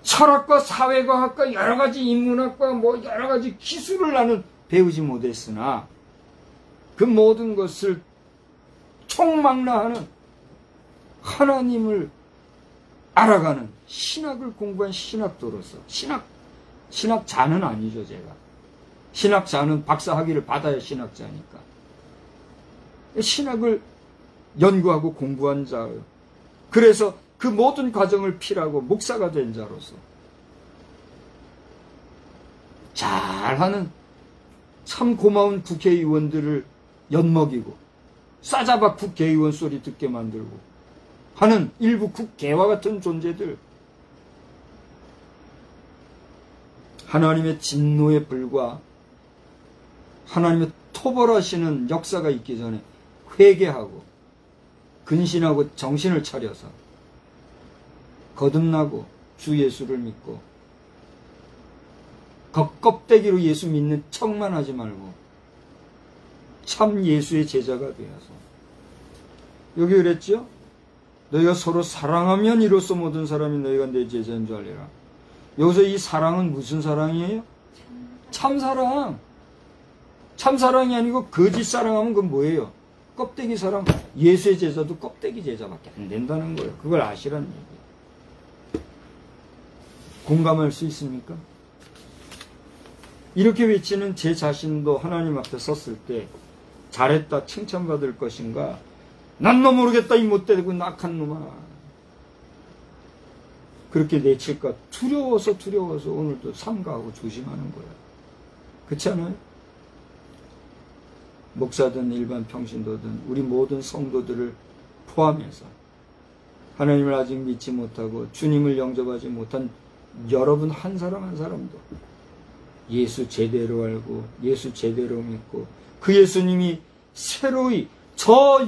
철학과 사회과학과 여러가지 인문학과 여러가지 기술을 나는 배우지 못했으나 그 모든 것을 총망라하는 하나님을 알아가는 신학을 공부한 신학도로서, 신학자는 아니죠, 제가. 신학자는 박사 학위를 받아야 신학자니까. 신학을 연구하고 공부한 자예요. 그래서 그 모든 과정을 필하고 목사가 된 자로서 잘하는 참 고마운 국회의원들을 엿먹이고 싸잡아 국회의원 소리 듣게 만들고 하는 일부 국회와 같은 존재들, 하나님의 진노에 불과 하나님의 토벌하시는 역사가 있기 전에 회개하고 근신하고 정신을 차려서 거듭나고 주 예수를 믿고 겉껍데기로 예수 믿는 척만 하지 말고 참 예수의 제자가 되어서, 여기 그랬죠? 너희가 서로 사랑하면 이로써 모든 사람이 너희가 내 제자인 줄 알리라. 여기서 이 사랑은 무슨 사랑이에요? 참사랑. 참사랑이 아니고 거짓 사랑하면 그건 뭐예요? 껍데기 사랑. 예수의 제자도 껍데기 제자밖에 안 된다는 거예요. 그걸 아시라는 얘기예요. 공감할 수 있습니까? 이렇게 외치는 제 자신도 하나님 앞에 섰을 때 잘했다 칭찬받을 것인가, 난 너 모르겠다 이 못되고 낙한 놈아, 그렇게 내칠까 두려워서 오늘도 삼가하고 조심하는 거야. 그렇지 않아요? 목사든 일반 평신도든 우리 모든 성도들을 포함해서 하나님을 아직 믿지 못하고 주님을 영접하지 못한 여러분 한 사람 한 사람도 예수 제대로 알고 예수 제대로 믿고 그 예수님이 새로이 저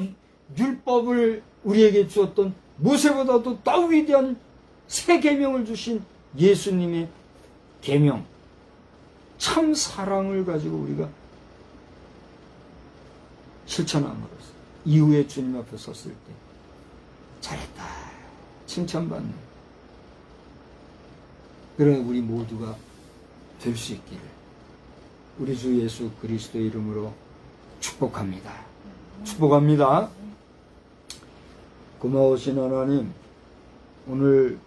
율법을 우리에게 주었던 모세보다도 더 위대한 새 계명을 주신 예수님의 계명, 참 사랑을 가지고 우리가 실천함으로써 이후에 주님 앞에 섰을 때 잘했다 칭찬받는 그런 우리 모두가 될 수 있기를 우리 주 예수 그리스도의 이름으로 축복합니다. 축복합니다. 고마우신 하나님, 오늘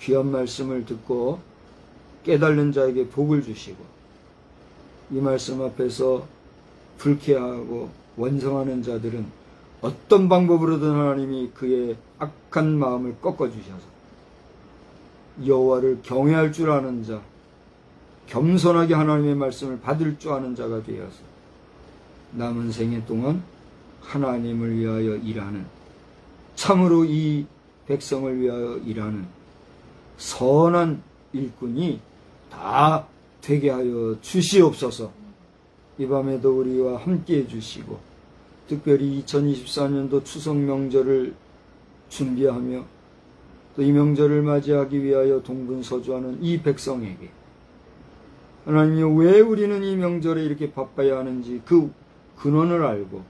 귀한 말씀을 듣고 깨달는 자에게 복을 주시고 이 말씀 앞에서 불쾌하고 원성하는 자들은 어떤 방법으로든 하나님이 그의 악한 마음을 꺾어주셔서 여호와를 경외할 줄 아는 자, 겸손하게 하나님의 말씀을 받을 줄 아는 자가 되어서 남은 생애 동안 하나님을 위하여 일하는, 참으로 이 백성을 위하여 일하는 선한 일꾼이 다 되게 하여 주시옵소서. 이 밤에도 우리와 함께 해주시고 특별히 2024년도 추석 명절을 준비하며 또 이 명절을 맞이하기 위하여 동분서주하는 이 백성에게 하나님이 왜 우리는 이 명절에 이렇게 바빠야 하는지 그 근원을 알고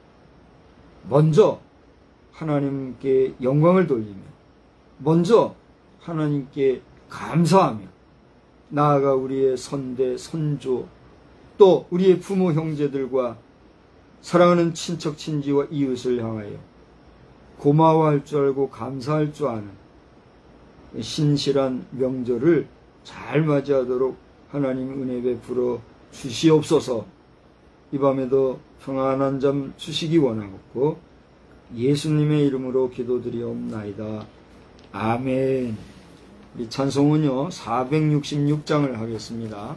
먼저 하나님께 영광을 돌리며 먼저 하나님께 감사하며 나아가 우리의 선대, 선조 또 우리의 부모, 형제들과 사랑하는 친척, 친지와 이웃을 향하여 고마워할 줄 알고 감사할 줄 아는 신실한 명절을 잘 맞이하도록 하나님 은혜 베풀어 주시옵소서. 이 밤에도 평안한 잠 주시기 원하옵고 예수님의 이름으로 기도드리옵나이다. 아멘. 이 찬송은요 466장을 하겠습니다.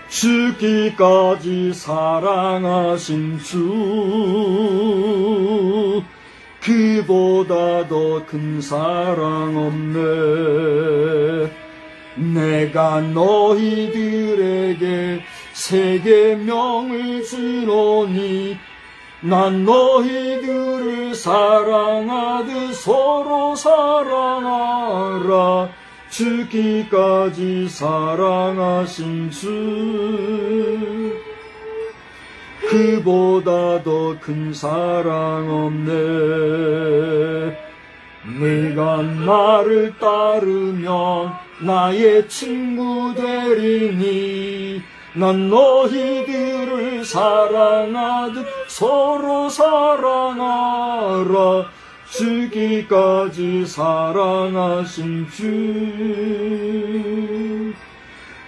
죽기까지 사랑하신 주 그보다 더 큰 사랑 없네. 내가 너희들에게 새 계명을 주노니 난 너희들을 사랑하듯 서로 사랑하라. 죽기까지 사랑하신 주 그보다 더 큰 사랑 없네. 네가 나를 따르면 나의 친구 되리니 난 너희들을 사랑하듯 서로 사랑하라. 죽기까지 사랑하신 주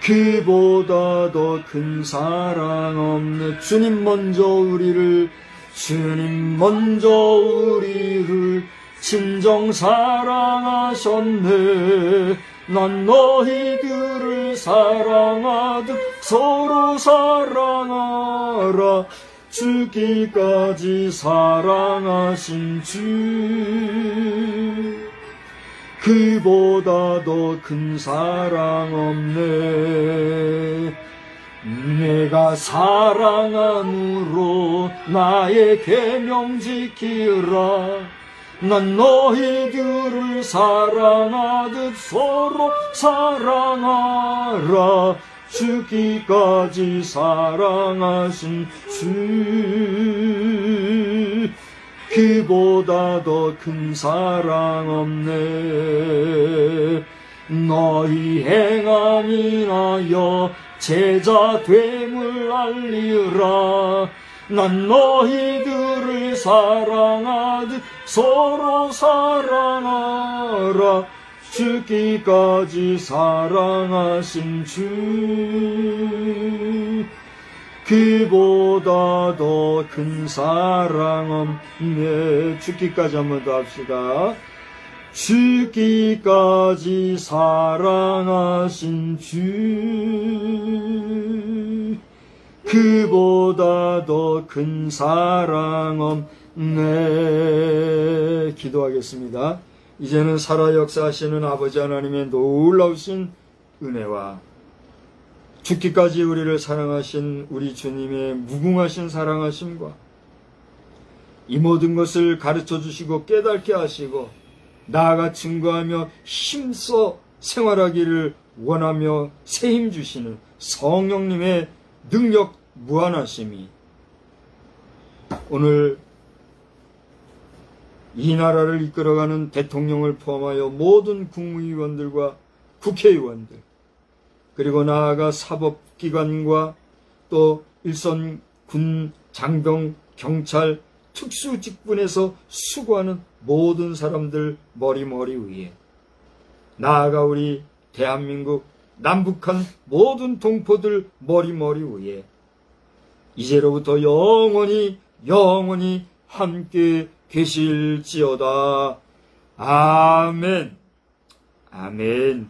그보다 더 큰 사랑 없네. 주님 먼저 우리를 진정 사랑하셨네. 난 너희들을 사랑하듯 서로 사랑하라. 죽기까지 사랑하신 주 그보다 더 큰 사랑 없네. 내가 사랑함으로 나의 계명 지키라. 난 너희들을 사랑하듯 서로 사랑하라. 죽기까지 사랑하신 주 그보다 더 큰 사랑 없네. 너희 행함 인하여 제자 됨을 알리라. 난 너희들을 사랑하듯 서로 사랑하라. 죽기까지 사랑하신 주 그보다 더 큰 사랑 없네. 죽기까지 한 번 더 합시다. 죽기까지 사랑하신 주 그보다 더 큰 사랑 없네. 기도하겠습니다. 이제는 살아 역사하시는 아버지 하나님의 놀라우신 은혜와 죽기까지 우리를 사랑하신 우리 주님의 무궁하신 사랑하심과 이 모든 것을 가르쳐 주시고 깨닫게 하시고 나아가 증거하며 힘써 생활하기를 원하며 새 힘 주시는 성령님의 능력 무한하심이 오늘 이 나라를 이끌어가는 대통령을 포함하여 모든 국무위원들과 국회의원들 그리고 나아가 사법기관과 또 일선 군, 장병, 경찰, 특수직분에서 수고하는 모든 사람들 머리 위에 나아가 우리 대한민국 남북한 모든 동포들 머리 위에 이제로부터 영원히 함께 계실지어다. 아멘. 아멘.